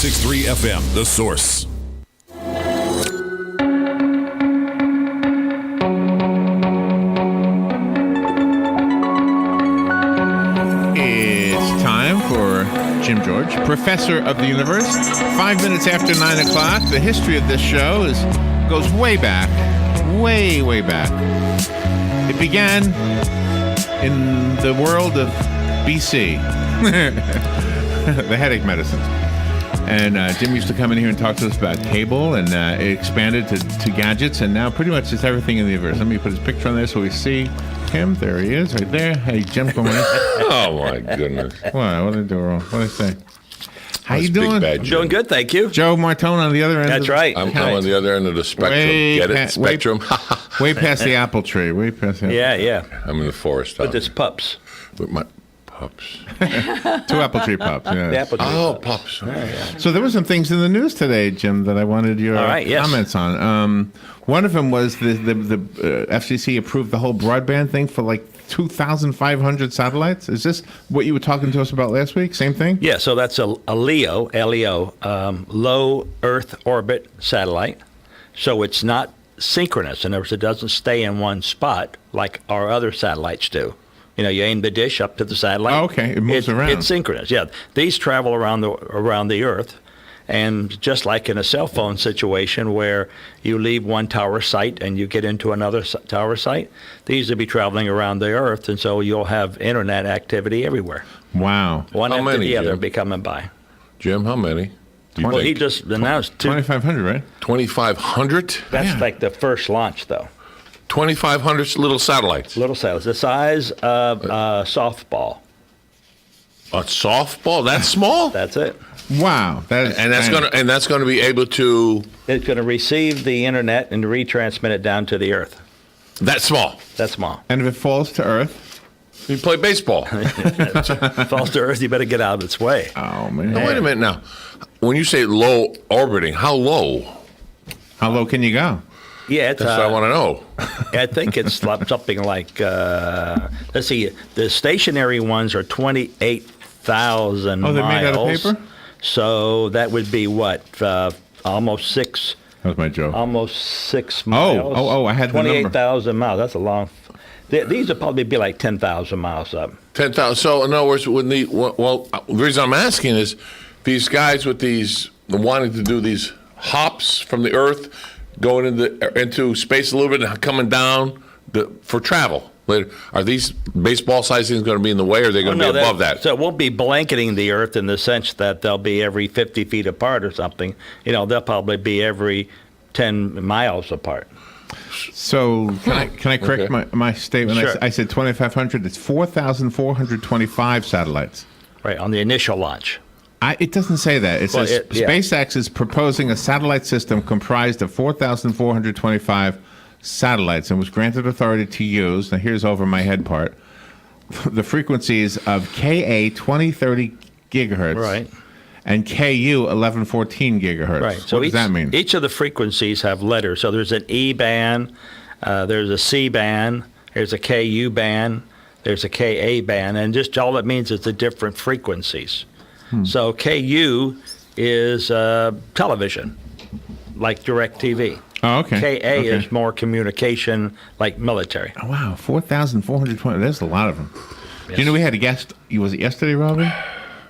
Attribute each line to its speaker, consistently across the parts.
Speaker 1: 106.3 FM, The Source.
Speaker 2: It's time for Jim George, Professor of the Universe. 5 minutes after 9 o'clock. The history of this show goes way back, way back. It began in the world of BC, the headache medicines. And Jim used to come in here and talk to us about cable, and it expanded to gadgets, and now pretty much it's everything in the universe. Let me put his picture on there so we see him. There he is, right there. Hey, Jim, come on.
Speaker 3: Oh, my goodness.
Speaker 2: What did I do wrong? What did I say? How you doing?
Speaker 3: I'm
Speaker 4: doing good, thank you.
Speaker 2: Joe Martone on the other end.
Speaker 4: That's right.
Speaker 3: I'm on the other end of the spectrum. Get it? Spectrum.
Speaker 2: Way past the apple tree. Way past the apple tree.
Speaker 4: Yeah.
Speaker 3: I'm in the forest.
Speaker 4: With his pups.
Speaker 3: With my pups.
Speaker 2: 2 apple tree pups. Yeah.
Speaker 4: The apple tree
Speaker 3: pups.
Speaker 4: Yeah.
Speaker 2: So there were some things in the news today, Jim, that I wanted your comments on. One of them was the FCC approved the whole broadband thing for like 2,500 satellites. Is this what you were talking to us about last week? Same thing?
Speaker 4: Yeah, so that's a LEO, low Earth orbit satellite. So it's not synchronous. In other words, it doesn't stay in one spot like our other satellites do. You know, you aim the dish up to the satellite.
Speaker 2: Oh, okay. It moves around.
Speaker 4: It's synchronous, yeah. These travel around the Earth. And just like in a cell phone situation where you leave one tower site and you get into another tower site, these will be traveling around the Earth, and so you'll have internet activity everywhere.
Speaker 2: Wow.
Speaker 4: One
Speaker 3: How
Speaker 4: after
Speaker 3: many,
Speaker 4: the other
Speaker 3: Jim?
Speaker 4: be coming by.
Speaker 3: Jim, how many?
Speaker 4: Well, he just announced
Speaker 2: 2,500, right?
Speaker 3: 2,500?
Speaker 4: That's like the first launch, though.
Speaker 3: 2,500 little satellites.
Speaker 4: Little satellites, the size of a softball.
Speaker 3: A softball? That small?
Speaker 4: That's it.
Speaker 2: Wow.
Speaker 3: And that's gonna be able to.
Speaker 4: It's going to receive the internet and retransmit it down to the Earth.
Speaker 3: That small.
Speaker 4: That's small.
Speaker 2: And if it falls to Earth?
Speaker 3: You play baseball.
Speaker 4: Falls to Earth, you better get out of its way.
Speaker 2: Oh, man.
Speaker 3: Now, wait a minute now. When you say low orbiting, how low?
Speaker 2: How low can you go?
Speaker 4: Yeah, it's,
Speaker 3: That's what I want to know.
Speaker 4: I think it's something like, let's see, the stationary ones are 28,000 miles.
Speaker 2: Oh, they're made out of paper?
Speaker 4: So that would be what? Almost 6.
Speaker 2: That was my joke.
Speaker 4: Almost 6 miles.
Speaker 2: Oh, I had the number.
Speaker 4: 28,000 miles. That's a long. These would probably be like 10,000 miles up.
Speaker 3: 10,000. So, in other words, the reason I'm asking is these guys with these wanting to do these hops from the Earth, going into space a little bit and coming down for travel. Are these baseball size things going to be in the way, or are they going to be above that?
Speaker 4: So it won't be blanketing the Earth in the sense that they'll be every 50 feet apart or something. You know, they'll probably be every 10 miles apart.
Speaker 2: So can I correct my statement?
Speaker 4: Sure.
Speaker 2: I said 2,500. It's 4,425 satellites.
Speaker 4: Right, on the initial launch.
Speaker 2: It doesn't say that. It says
Speaker 4: yeah.
Speaker 2: SpaceX is proposing a satellite system comprised of 4,425 satellites and was granted authority to use, now here's over my head part, the frequencies of Ka 2030 gigahertz
Speaker 4: Right.
Speaker 2: and Ku 1114 gigahertz.
Speaker 4: Right. So
Speaker 2: what does that mean?
Speaker 4: Each of the frequencies have letters. So there's an E band, there's a C band, there's a Ku band, there's a Ka band, and just all it means is the different frequencies. So Ku is television, like DirecTV.
Speaker 2: Oh, okay.
Speaker 4: Ka is more communication, like military.
Speaker 2: Oh, wow, 4,420. There's a lot of them.
Speaker 4: Yes.
Speaker 2: You know, we had a guest, was it yesterday, Robin,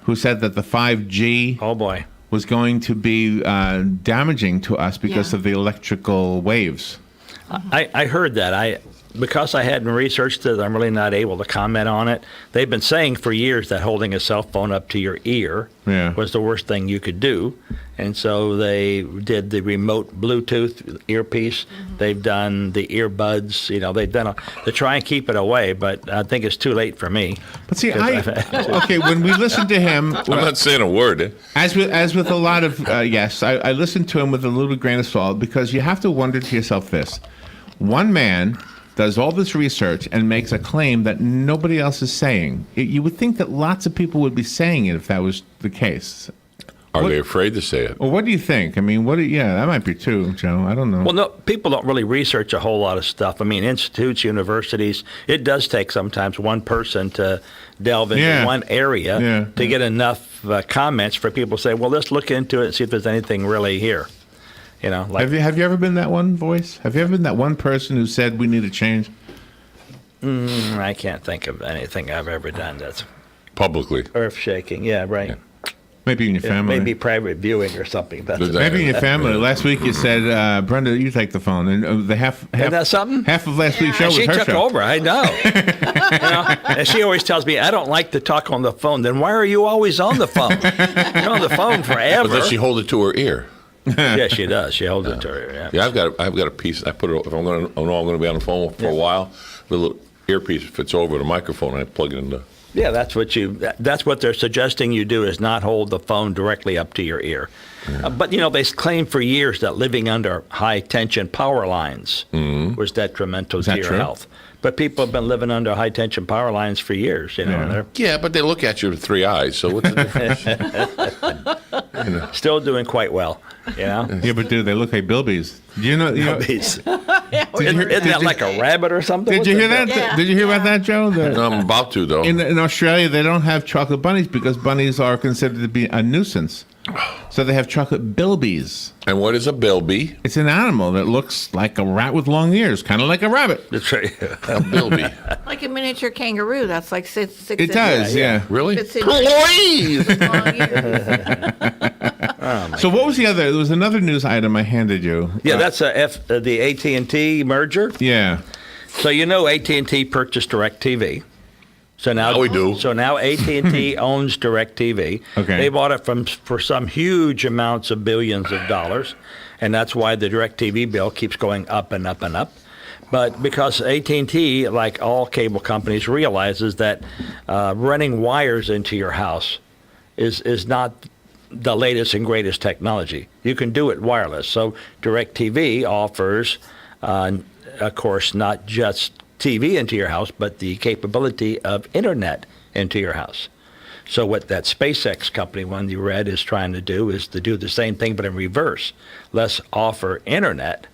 Speaker 2: who said that the 5G
Speaker 4: Oh, boy.
Speaker 2: was going to be damaging to us because of the electrical waves.
Speaker 4: I heard that. Because I hadn't researched it, I'm really not able to comment on it. They've been saying for years that holding a cell phone up to your ear was the worst thing you could do. And so they did the remote Bluetooth earpiece. They've done the earbuds. You know, they've done to try and keep it away, but I think it's too late for me.
Speaker 2: But see, okay, when we listened to him,
Speaker 3: I'm not saying a word.
Speaker 2: As with a lot of yes, I listened to him with a little grain of salt because you have to wonder to yourself this: one man does all this research and makes a claim that nobody else is saying. You would think that lots of people would be saying it if that was the case.
Speaker 3: Are they afraid to say it?
Speaker 2: Well, what do you think? I mean, that might be true, Joe. I don't know.
Speaker 4: Well, no, people don't really research a whole lot of stuff. I mean, institutes, universities, it does take sometimes one person to delve into one area to get enough comments for people to say, well, let's look into it and see if there's anything really here. You know, like,
Speaker 2: have you ever been that one voice? Have you ever been that one person who said we need a change?
Speaker 4: I can't think of anything I've ever done that's
Speaker 3: publicly
Speaker 4: earth-shaking. Yeah, right. Yeah.
Speaker 2: Maybe in your family.
Speaker 4: Maybe private viewing or something.
Speaker 2: Maybe in your family. Last week you said, Brenda, you take the phone. And the half
Speaker 4: Isn't that something?
Speaker 2: Half of last week's show was her show.
Speaker 4: She took over, I know. And she always tells me, I don't like to talk on the phone. Then why are you always on the phone? You're on the phone forever.
Speaker 3: But does she hold it to her ear?
Speaker 4: Yeah, she does. She holds it to her ear.
Speaker 3: Yeah, I've got a piece. I put it, if I know I'm going to be on the phone for a while, the little earpiece fits over the microphone, and I plug it in the...
Speaker 4: Yeah, that's what they're suggesting you do, is not hold the phone directly up to your ear. Yeah. But, they claimed for years that living under high-tension power lines was detrimental to your health. But people have been living under high-tension power lines for years,
Speaker 3: Yeah, but they look at you with three eyes, so what's the difference?
Speaker 4: Still doing quite well,
Speaker 2: Yeah, but dude, they look like bilbies.
Speaker 4: Bilbies. Isn't that like a rabbit or something?
Speaker 2: Did you hear that? Yeah. Did you hear about that, Joe?
Speaker 3: No, I'm about to, though.
Speaker 2: In Australia, they don't have chocolate bunnies because bunnies are considered to be a nuisance. So they have chocolate bilbies.
Speaker 3: And what is a bilby?
Speaker 2: It's an animal that looks like a rat with long ears, kind of like a rabbit.
Speaker 4: That's right.
Speaker 3: A bilby.
Speaker 5: Like a miniature kangaroo. That's like six
Speaker 2: It does, yeah.
Speaker 3: Really?
Speaker 5: Please!
Speaker 2: So what was the other? There was another news item I handed you.
Speaker 4: Yeah, that's the AT&T merger.
Speaker 2: Yeah.
Speaker 4: So AT&T purchased DirecTV. So now
Speaker 3: we do.
Speaker 4: So now AT&T owns DirecTV.
Speaker 2: Okay.
Speaker 4: They bought it for some huge amounts of billions of dollars, and that's why the DirecTV bill keeps going up and up and up. But because AT&T, like all cable companies, realizes that running wires into your house is not the latest and greatest technology. You can do it wireless. So DirecTV offers, of course, not just TV into your house, but the capability of internet into your house. So what that SpaceX company, one you read, is trying to do is to do the same thing, but in reverse. Let's offer internet,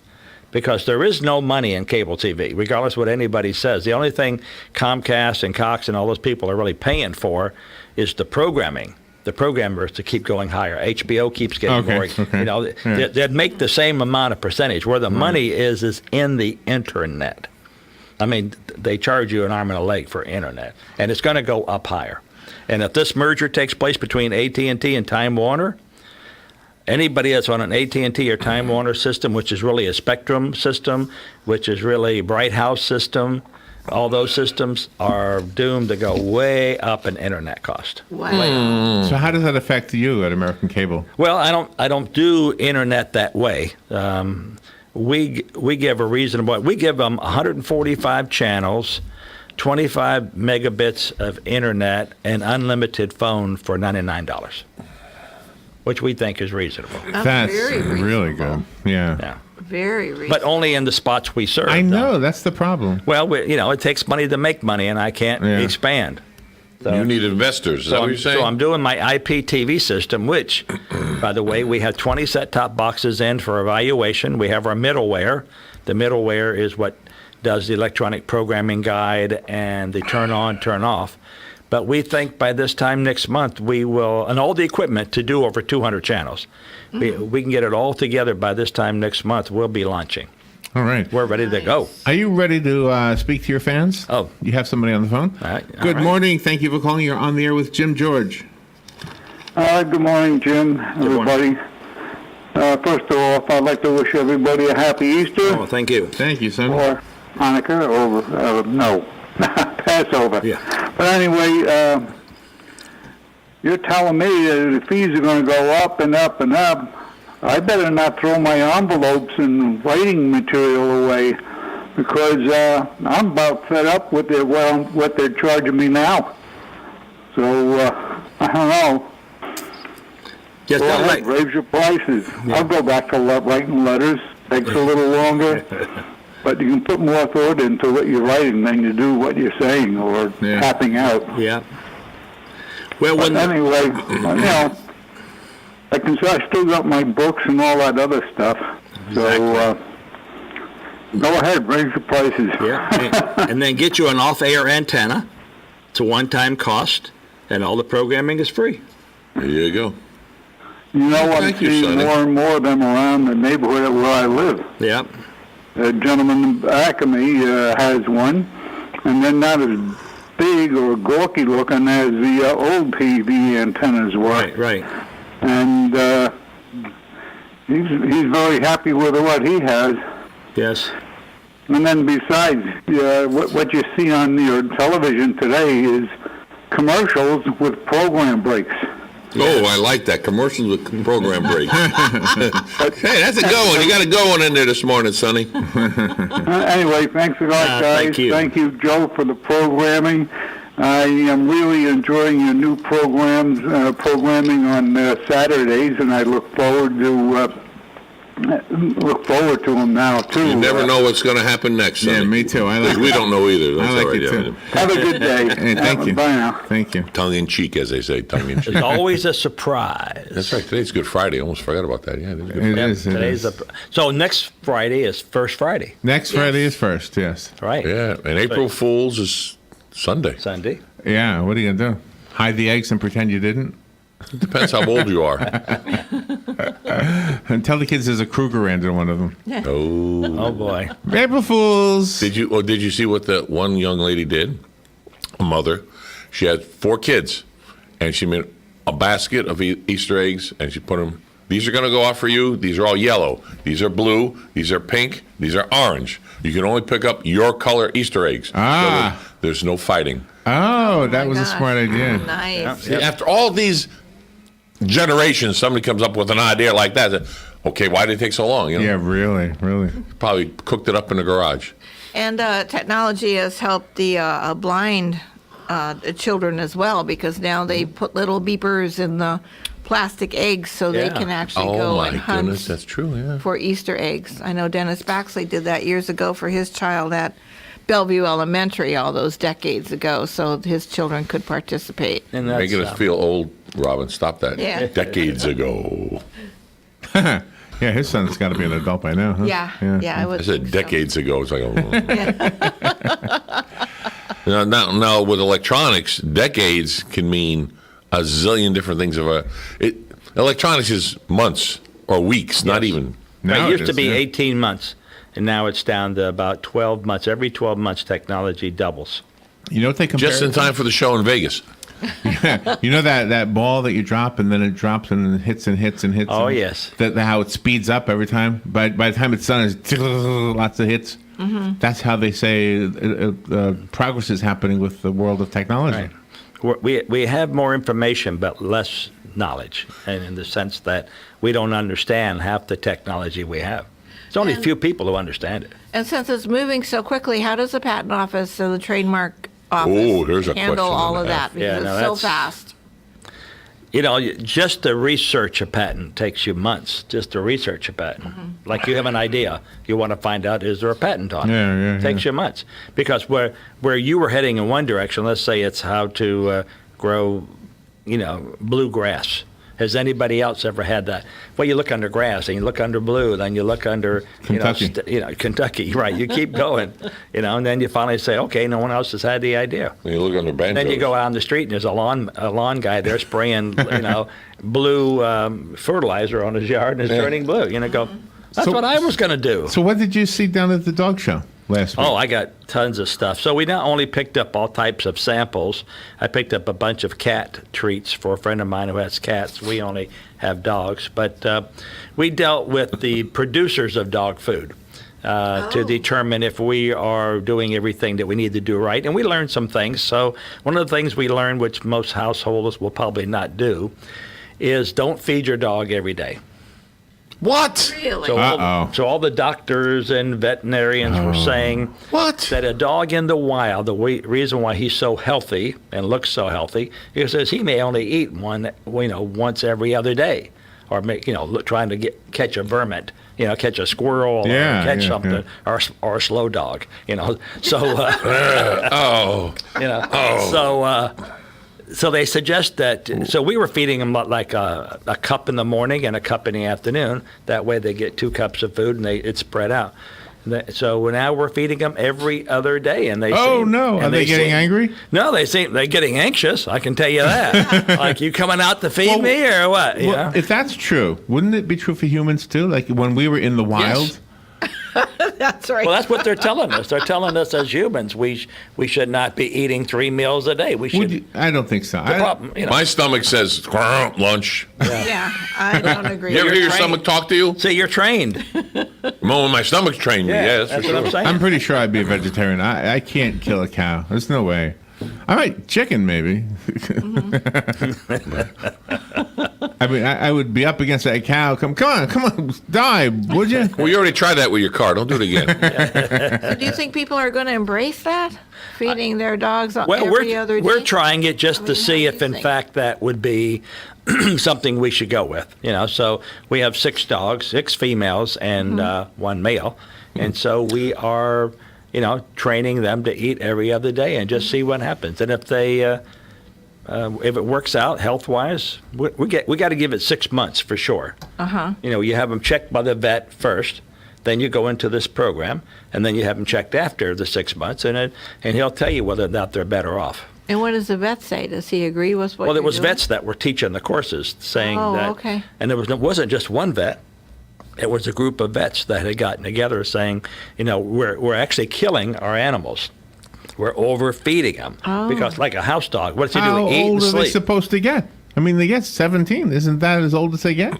Speaker 4: because there is no money in cable TV, regardless of what anybody says. The only thing Comcast and Cox and all those people are really paying for is the programming. The programmers to keep going higher. HBO keeps getting more.
Speaker 2: Okay.
Speaker 4: They'd make the same amount of percentage. Where the money is in the internet. I mean, they charge you an arm and a leg for internet, and it's going to go up higher. And if this merger takes place between AT&T and Time Warner, anybody that's on an AT&T or Time Warner system, which is really a Spectrum system, which is really a Bright House system, all those systems are doomed to go way up in internet cost.
Speaker 5: Wow.
Speaker 2: So how does that affect you at American Cable?
Speaker 4: Well, I don't do internet that way. We give a reasonable. We give them 145 channels, 25 megabits of internet, and unlimited phone for $99, which we think is reasonable.
Speaker 2: That's
Speaker 5: very
Speaker 2: really good. Yeah.
Speaker 5: Very reasonable.
Speaker 4: But only in the spots we serve.
Speaker 2: I know, that's the problem.
Speaker 4: Well, it takes money to make money, and I can't expand. So,
Speaker 3: you need investors, is that what you're saying?
Speaker 4: So I'm doing my IPTV system, which, by the way, we have 20 set-top boxes in for evaluation. We have our middleware. The middleware is what does the electronic programming guide and the turn on, turn off. But we think by this time next month, we will, and all the equipment to do over 200 channels. We can get it all together by this time next month. We'll be launching.
Speaker 2: All right.
Speaker 4: We're ready to go.
Speaker 2: Are you ready to speak to your fans? Oh. You have somebody on the phone?
Speaker 4: All right.
Speaker 2: Good morning. Thank you for calling. You're on the air with Jim George.
Speaker 6: Good morning, Jim, everybody. First of all, I'd like to wish everybody a happy Easter.
Speaker 4: Oh, thank you.
Speaker 2: Thank you, son.
Speaker 6: Or Hanukkah, or no, Passover.
Speaker 4: Yeah.
Speaker 6: But anyway, you're telling me that the fees are going to go up and up and up. I better not throw my envelopes and writing material away, because I'm about fed up with what they're charging me now. So I don't know.
Speaker 4: Just
Speaker 6: Go ahead, raise your prices. Yeah. I'll go back to writing letters. Takes a little longer, but you can put more thought into what you're writing than you do what you're saying or tapping out.
Speaker 4: Yeah. Well,
Speaker 6: anyway, I still got my books and all that other stuff. So go ahead, raise the prices.
Speaker 4: Yeah, and then get you an off-air antenna. It's a one-time cost, and all the programming is free.
Speaker 3: There you go.
Speaker 6: You know, I'm
Speaker 3: Thank you,
Speaker 6: seeing
Speaker 3: Sonny.
Speaker 6: more and more of them around the neighborhood where I live.
Speaker 4: Yep.
Speaker 6: A gentleman back of me has one, and they're not as big or gawky looking as the old TV antennas were.
Speaker 4: Right.
Speaker 6: And he's very happy with what he has.
Speaker 4: Yes.
Speaker 6: And then besides, what you see on your television today is commercials with program breaks.
Speaker 3: Oh, I like that. Commercials with program breaks. Hey, that's a good one. You got a good one in there this morning, Sonny.
Speaker 6: Anyway, thanks a lot, guys.
Speaker 4: Thank you.
Speaker 6: Thank you, Joe, for the programming. I am really enjoying your new programming on Saturdays, and I look forward to them now too.
Speaker 3: You never know what's going to happen next, Sonny.
Speaker 2: Yeah, me too. I like
Speaker 3: We don't know either. That's
Speaker 2: I like
Speaker 3: all right,
Speaker 2: it
Speaker 3: yeah.
Speaker 2: too.
Speaker 6: Have a good day.
Speaker 2: Hey, thank you.
Speaker 6: Bye now.
Speaker 2: Thank you.
Speaker 3: Tongue in cheek, as they say. Tongue in cheek.
Speaker 4: It's always a surprise.
Speaker 3: That's right. Today's Good Friday. I almost forgot about that. Yeah, it is Good
Speaker 2: It
Speaker 3: Friday.
Speaker 2: is. It
Speaker 4: Today's
Speaker 2: is.
Speaker 4: so next Friday is First Friday,
Speaker 2: Next Friday is first. Yes.
Speaker 4: right?
Speaker 3: Yeah, and April Fool's is Sunday.
Speaker 4: Sunday.
Speaker 2: Yeah. What are you gonna do? Hide the eggs and pretend you didn't?
Speaker 3: Depends how old you are.
Speaker 2: And tell the kids there's a Krugerrand in one of them.
Speaker 3: Oh.
Speaker 4: Oh boy.
Speaker 2: April Fools.
Speaker 3: Did you see what the one young lady did? A mother. She had 4 kids, and she made a basket of Easter eggs, and she put them. These are going to go out for you. These are all yellow. These are blue. These are pink. These are orange. You can only pick up your color Easter eggs.
Speaker 2: Ah.
Speaker 3: So there's no fighting.
Speaker 2: Oh, that
Speaker 5: my
Speaker 2: was a
Speaker 5: gosh.
Speaker 2: smart idea.
Speaker 5: Nice.
Speaker 3: See, after all these generations, somebody comes up with an idea like that. Okay, why did it take so long? You know,
Speaker 2: Yeah, really.
Speaker 3: probably cooked it up in the garage.
Speaker 5: And technology has helped the blind children as well, because now they put little beepers in the plastic eggs so they
Speaker 4: Yeah.
Speaker 5: can actually
Speaker 3: Oh
Speaker 5: go
Speaker 3: my
Speaker 5: and hunt
Speaker 3: goodness, that's true. Yeah.
Speaker 5: for Easter eggs. I know Dennis Baxley did that years ago for his child at Bellevue Elementary all those decades ago, so his children could participate.
Speaker 4: And that's
Speaker 3: Making us feel old, Robin. Stop that.
Speaker 5: Yeah.
Speaker 3: Decades ago.
Speaker 2: Yeah, his son's got to be an adult by now, huh?
Speaker 5: Yeah, I
Speaker 3: I
Speaker 5: would
Speaker 3: said
Speaker 5: think so.
Speaker 3: decades ago. It's like, now with electronics, decades can mean a zillion different things. Electronics is months or weeks, not even.
Speaker 2: Now
Speaker 4: it used to
Speaker 2: is,
Speaker 4: be
Speaker 2: yeah.
Speaker 4: 18 months, and now it's down to about 12 months. Every 12 months, technology doubles.
Speaker 2: You know what they compare
Speaker 3: Just in
Speaker 2: it to?
Speaker 3: time for the show in Vegas.
Speaker 2: You know that ball that you drop and then it drops and it hits and hits and hits.
Speaker 4: Oh,
Speaker 2: and
Speaker 4: yes.
Speaker 2: How it speeds up every time. By the time it's done, it's lots of hits.
Speaker 5: Mm-hmm.
Speaker 2: That's how they say progress is happening with the world of technology.
Speaker 4: Right. We have more information, but less knowledge, and in the sense that we don't understand half the technology we have. There's only a few people who understand it.
Speaker 5: And since it's moving so quickly, how does the patent office and the trademark office
Speaker 3: Oh, there's a
Speaker 5: handle
Speaker 3: question
Speaker 5: all
Speaker 3: and
Speaker 5: of
Speaker 3: a half.
Speaker 5: that? Because
Speaker 4: Yeah, no,
Speaker 5: it's so
Speaker 4: that's-
Speaker 5: fast.
Speaker 4: You know, just to research a patent takes you months, just to research a patent. Like you have an idea, you want to find out, is there a patent on it?
Speaker 2: Yeah,
Speaker 4: Takes you months. Because where you were heading in one direction, let's say it's how to grow, bluegrass. Has anybody else ever had that? Well, you look under grass, and you look under blue, then you look under,
Speaker 2: Kentucky.
Speaker 4: Kentucky, right. You keep going, and then you finally say, okay, no one else has had the idea.
Speaker 3: When you look under banjos.
Speaker 4: Then you go out on the street and there's a lawn guy there spraying, blue fertilizer on his yard and it's turning blue. Go, that's
Speaker 2: So-
Speaker 4: what I was going to do.
Speaker 2: So what did you see down at the dog show last week?
Speaker 4: Oh, I got tons of stuff. So we not only picked up all types of samples, I picked up a bunch of cat treats for a friend of mine who has cats. We only have dogs. But we dealt with the producers of dog food. To determine if we are doing everything that we need to do right. And we learned some things. So one of the things we learned, which most householders will probably not do, is don't feed your dog every day.
Speaker 3: What?
Speaker 5: Really?
Speaker 4: So all the doctors and veterinarians were saying
Speaker 3: What?
Speaker 4: that a dog in the wild, the reason why he's so healthy and looks so healthy, is he may only eat one, once every other day, or trying to catch a vermin. Catch a squirrel or catch something, or a slow dog, So, So they suggest that. So we were feeding them like a cup in the morning and a cup in the afternoon. That way they get 2 cups of food and it's spread out. So now we're feeding them every other day, and they.
Speaker 2: Oh no! Are they getting angry?
Speaker 4: No, they're getting anxious. I can tell you that. Like, you coming out to feed me or what?
Speaker 2: Well, if that's true, wouldn't it be true for humans too? Like when we were in the wild.
Speaker 3: Yes.
Speaker 5: That's right.
Speaker 4: Well, that's what they're telling us. They're telling us as humans we should not be eating 3 meals a day. We should.
Speaker 2: I don't think so.
Speaker 4: Problem,
Speaker 3: My stomach says lunch.
Speaker 5: Yeah, I don't agree.
Speaker 3: You ever hear your stomach talk to you?
Speaker 4: See, you're trained.
Speaker 3: Well, my stomach's trained me. Yeah, that's for
Speaker 4: what
Speaker 3: sure.
Speaker 4: I'm saying.
Speaker 2: I'm pretty sure I'd be a vegetarian. I can't kill a cow. There's no way. I might chicken maybe. I mean, I would be up against that cow. Come on, die, would you?
Speaker 3: Well, you already tried that with your car. Don't do it again.
Speaker 5: So do you think people are going to embrace that? Feeding their dogs
Speaker 4: Well,
Speaker 5: every other day?
Speaker 4: we're trying it just to see
Speaker 5: how do
Speaker 4: if,
Speaker 5: you
Speaker 4: in
Speaker 5: think?
Speaker 4: fact, that would be something we should go with. So we have 6 dogs, 6 females, and 1 male, and so we are, training them to eat every other day and just see what happens. And if they, if it works out health-wise, we got to give it 6 months for sure. You have them checked by the vet first. Then you go into this program, and then you have them checked after the 6 months, and he'll tell you whether or not they're better off.
Speaker 5: And what does the vet say? Does he agree with what
Speaker 4: Well,
Speaker 5: you're
Speaker 4: it was
Speaker 5: doing?
Speaker 4: vets that were teaching the courses, saying that.
Speaker 5: Okay.
Speaker 4: And it wasn't just one vet. It was a group of vets that had gotten together, saying, we're actually killing our animals. We're overfeeding them because, like a house dog, what does he do?
Speaker 2: How
Speaker 4: Eat
Speaker 2: old
Speaker 4: and
Speaker 2: are
Speaker 4: sleep.
Speaker 2: they supposed to get? I mean, they get 17. Isn't that as old as they get?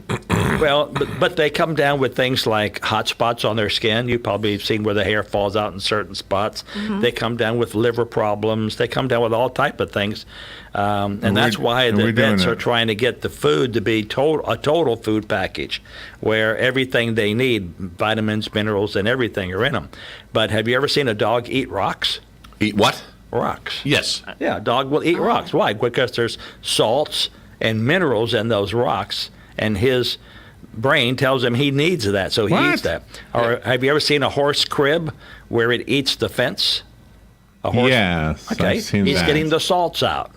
Speaker 4: Well, but they come down with things like hot spots on their skin. You probably have seen where the hair falls out in certain spots. They come down with liver problems. They come down with all type of things. And that's why the vets are trying to get the food to be a total food package where everything they need, vitamins, minerals, and everything are in them. But have you ever seen a dog eat rocks?
Speaker 3: Eat what?
Speaker 4: Rocks.
Speaker 3: Yes.
Speaker 4: Yeah, a dog will eat rocks. Why? Because there's salts and minerals in those rocks, and his brain tells him he needs that, so he eats that. Or have you ever seen a horse crib where it eats the fence? A horse?
Speaker 2: Yes,
Speaker 4: Okay,
Speaker 2: I've seen
Speaker 4: he's
Speaker 2: that.
Speaker 4: getting the salts out.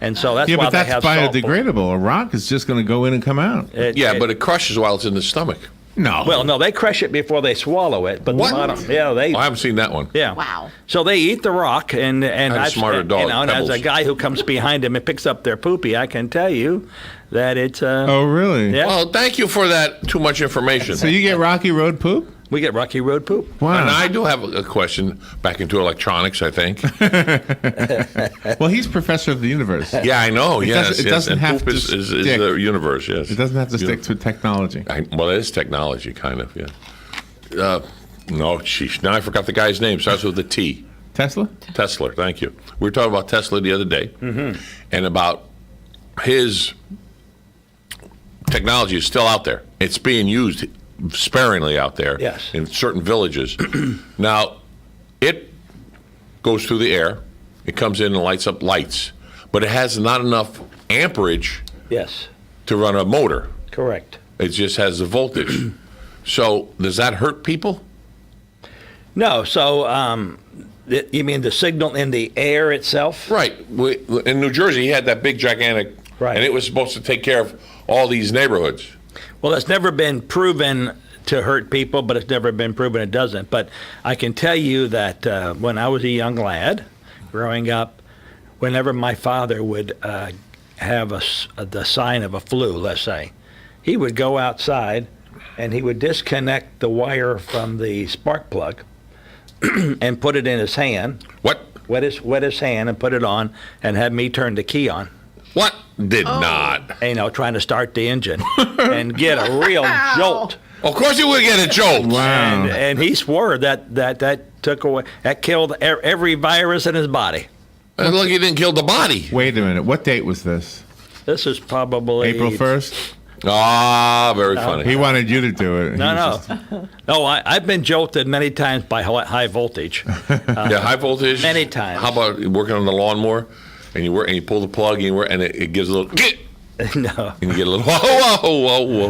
Speaker 4: And so that's why
Speaker 2: but
Speaker 4: they
Speaker 2: that's
Speaker 4: have salt.
Speaker 2: biodegradable. A rock is just going to go in and come out.
Speaker 3: But it crushes while it's in the stomach.
Speaker 2: No.
Speaker 4: Well, no, they crush it before they swallow it. But
Speaker 3: What?
Speaker 4: the bottom, I
Speaker 3: haven't seen that one.
Speaker 4: Yeah.
Speaker 5: Wow.
Speaker 4: So they eat the rock, and
Speaker 3: a smarter dog,
Speaker 4: and as a
Speaker 3: Pebbles.
Speaker 4: guy who comes behind them and picks up their poopy, I can tell you that it's.
Speaker 2: Oh, really?
Speaker 4: Yeah.
Speaker 3: Well, thank you for that too much information.
Speaker 2: So you get Rocky Road poop?
Speaker 4: We get Rocky Road poop.
Speaker 2: Wow.
Speaker 3: And I do have a question back into electronics, I think.
Speaker 2: Well, he's professor of the universe.
Speaker 3: Yeah, I know.
Speaker 2: It doesn't
Speaker 3: And
Speaker 2: have
Speaker 3: poop
Speaker 2: to
Speaker 3: is
Speaker 2: stick.
Speaker 3: the universe, yes.
Speaker 2: It doesn't have to stick to technology.
Speaker 3: Well, it is technology, kind of, yeah. No, sheesh. Now I forgot the guy's name. Starts with a T.
Speaker 2: Tesla?
Speaker 3: Tesla, thank you. We were talking about Tesla the other day, and about his technology is still out there. It's being used sparingly out there in certain villages. Now, it goes through the air. It comes in and lights up lights, but it has not enough amperage to run a motor.
Speaker 4: Correct.
Speaker 3: It just has the voltage. So does that hurt people?
Speaker 4: No. So you mean the signal in the air itself?
Speaker 3: Right. In New Jersey, he had that big, gigantic, and it was supposed to take care of all these neighborhoods.
Speaker 4: Well, it's never been proven to hurt people, but it's never been proven it doesn't. But I can tell you that when I was a young lad, growing up, whenever my father would have the sign of a flu, let's say, he would go outside and he would disconnect the wire from the spark plug and put it in his hand.
Speaker 3: What?
Speaker 4: Wet his hand and put it on and have me turn the key on.
Speaker 3: What? Did not.
Speaker 4: Trying to start the engine and get a real jolt.
Speaker 3: Of course you would get a jolt.
Speaker 2: Wow.
Speaker 4: And he swore that took away, that killed every virus in his body.
Speaker 3: And look, he didn't kill the body.
Speaker 2: Wait a minute. What date was this?
Speaker 4: This is probably
Speaker 2: April 1st?
Speaker 3: Ah, very funny.
Speaker 2: He wanted you to do it.
Speaker 4: No. I've been jolted many times by high voltage.
Speaker 3: High voltage?
Speaker 4: Many times.
Speaker 3: How about working on the lawnmower? And you pull the plug and it gives a little
Speaker 4: No.
Speaker 3: And you get a little, whoa.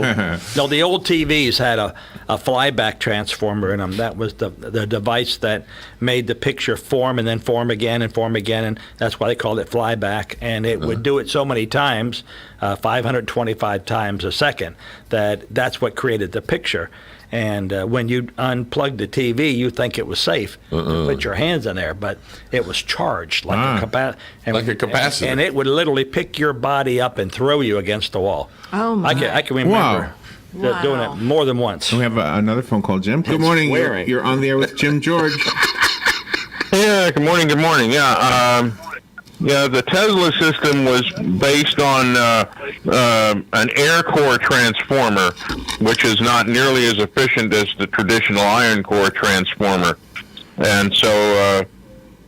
Speaker 4: No, the old TVs had a flyback transformer in them. That was the device that made the picture form and then form again, and that's why they called it flyback. And it would do it so many times, 525 times a second, that's what created the picture. And when you unplugged the TV, you think it was safe. You put your hands in there, but it was charged like a capacitor. And it would literally pick your body up and throw you against the wall.
Speaker 5: Oh, my.
Speaker 4: I can remember doing it more than once.
Speaker 2: We have another phone call, Jim. Good morning. You're on the air with Jim George.
Speaker 7: Yeah, good morning. Yeah, the Tesla system was based on an air core transformer, which is not nearly as efficient as the traditional iron core transformer, and so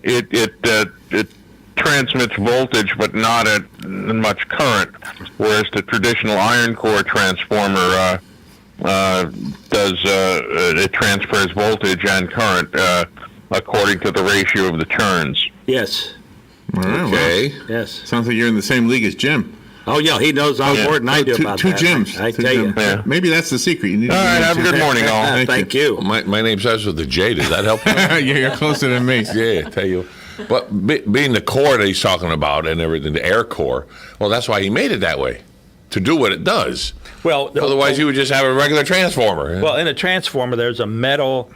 Speaker 7: it transmits voltage, but not at much current, whereas the traditional iron core transformer it transfers voltage and current according to the ratio of the turns.
Speaker 4: Yes.
Speaker 2: All right,
Speaker 3: Okay.
Speaker 2: well,
Speaker 4: Yes.
Speaker 2: sounds like you're in the same league as Jim.
Speaker 4: Oh, yeah, he knows more than I do about
Speaker 2: two
Speaker 4: that.
Speaker 2: Jims.
Speaker 4: I
Speaker 2: Two
Speaker 4: tell you.
Speaker 2: Jims.
Speaker 7: Yeah.
Speaker 2: Maybe that's the secret. You need to
Speaker 7: All right, have a good morning, all.
Speaker 4: Thank you.
Speaker 3: My name starts with a J. Does that help you?
Speaker 2: You're closer than me.
Speaker 3: Yeah, I tell you. But being the core that he's talking about and everything, the air core, well, that's why he made it that way, to do what it does.
Speaker 4: Well,
Speaker 3: Otherwise, you would just have a regular transformer.
Speaker 4: Well, in a transformer, there's a metal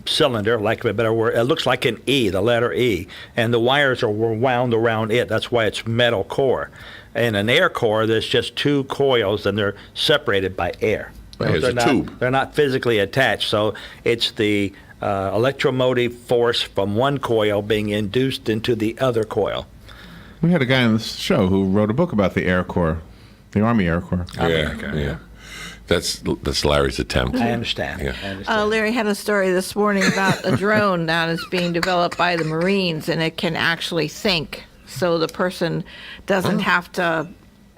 Speaker 4: cylinder, like a better word. It looks like an E, the letter E, and the wires are wound around it. That's why it's metal core. In an air core, there's just two coils, and they're separated by air.
Speaker 3: Right, it's a tube.
Speaker 4: They're not physically attached, so it's the electromotive force from one coil being induced into the other coil.
Speaker 2: We had a guy on the show who wrote a book about the Air Corps, the Army Air Corps.
Speaker 3: Yeah. That's Larry's attempt.
Speaker 4: I understand.
Speaker 3: Yeah.
Speaker 4: I understand.
Speaker 5: Larry had a story this morning about a drone that is being developed by the Marines, and it can actually think. So the person doesn't have to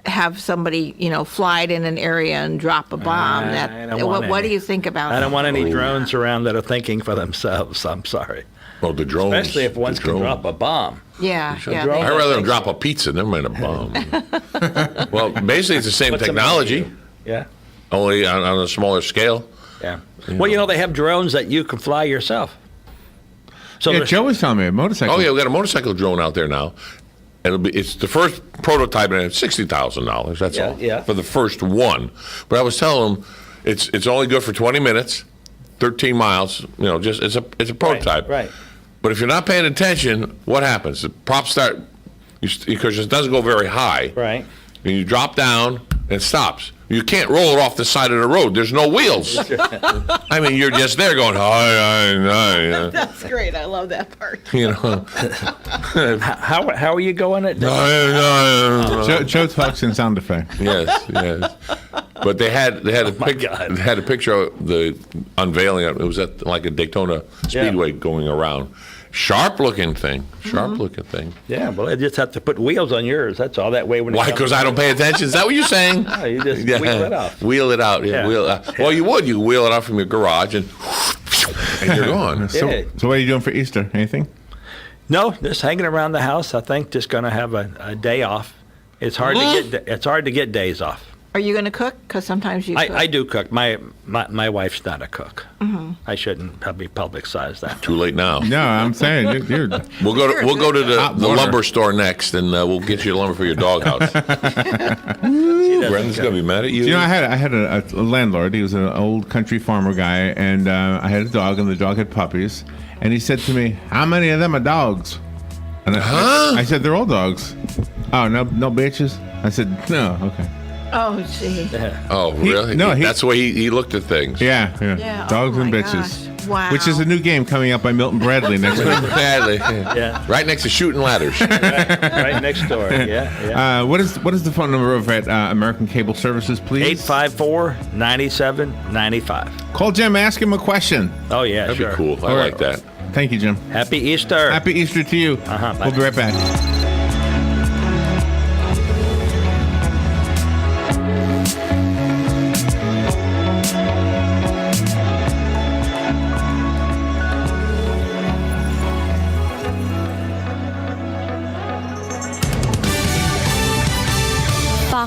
Speaker 5: have somebody, fly it in an area and drop a bomb.
Speaker 4: I don't want
Speaker 5: What do
Speaker 4: any.
Speaker 5: you think about that?
Speaker 4: I don't want any drones around that are thinking for themselves. I'm sorry.
Speaker 3: Well, the drones.
Speaker 4: Especially if one
Speaker 3: the
Speaker 4: can
Speaker 3: drone.
Speaker 4: drop a bomb.
Speaker 5: Yeah.
Speaker 4: drone.
Speaker 3: I'd rather them drop a pizza, never mind a bomb. Well, basically, it's the same
Speaker 4: What's the
Speaker 3: technology,
Speaker 4: matter with you? Yeah.
Speaker 3: only on a smaller scale.
Speaker 4: Yeah. Well, they have drones that you can fly yourself. So
Speaker 2: Yeah,
Speaker 4: there's-
Speaker 2: Joe was telling me a motorcycle.
Speaker 3: Oh yeah, we got a motorcycle drone out there now. It's the first prototype, and it's $60,000. That's all for the first one. But I was telling him it's only good for 20 minutes, 13 miles. Just it's a prototype.
Speaker 4: Right.
Speaker 3: But if you're not paying attention, what happens? The props start because it doesn't go very high.
Speaker 4: Right.
Speaker 3: And you drop down and it stops. You can't roll it off the side of the road. There's no wheels. I mean, you're just there going, hi.
Speaker 5: That's great. I love that part.
Speaker 4: How are you going at
Speaker 2: Joe talks in sound effect.
Speaker 3: Yes. But they had a picture of the unveiling. It was at like a Daytona Speedway going around. Sharp looking thing.
Speaker 4: Yeah, well, they just have to put wheels on yours. That's all. That way when
Speaker 3: Why? Because I don't pay attention. Is that what you're saying?
Speaker 4: No, you just wheel it off.
Speaker 3: Wheel it out. Yeah. Wheel it out. Well, you would. You wheel it out from your garage and you're gone.
Speaker 2: So what are you doing for Easter? Anything?
Speaker 4: No, just hanging around the house. I think just going to have a day off. It's hard to get days off.
Speaker 5: Are you going to cook? Because sometimes you cook.
Speaker 4: I do cook. My wife's not a cook. I shouldn't probably publicize that.
Speaker 3: Too late now.
Speaker 2: No, I'm saying you're
Speaker 3: We'll go to the lumber store next, and we'll get you lumber for your doghouse. Brendan's gonna be mad at you.
Speaker 2: I had a landlord. He was an old country farmer guy, and I had a dog, and the dog had puppies. And he said to me, "How many of them are dogs?" And I said, "They're all dogs." Oh, no bitches. I said, "No, okay."
Speaker 5: Oh, gee.
Speaker 3: Oh, really? That's the way he looked at things.
Speaker 2: Yeah. Dogs
Speaker 5: Oh
Speaker 2: and
Speaker 5: my
Speaker 2: bitches.
Speaker 5: gosh. Wow.
Speaker 2: Which is a new game coming up by Milton Bradley next week.
Speaker 3: Badly.
Speaker 4: Yeah.
Speaker 3: Right next to shooting ladders.
Speaker 4: Right next door. Yeah.
Speaker 2: What is the phone number over at American Cable Services, please?
Speaker 4: 854-9795.
Speaker 2: Call Jim, ask him a question.
Speaker 4: Oh, yeah,
Speaker 3: That'd
Speaker 4: sure.
Speaker 3: be cool. I like that.
Speaker 2: Thank you, Jim.
Speaker 4: Happy Easter.
Speaker 2: Happy Easter to you.
Speaker 4: Bye.
Speaker 2: We'll be right back.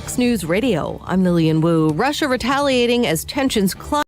Speaker 8: Fox News Radio. I'm Lillian Wu. Russia retaliating as tensions climb.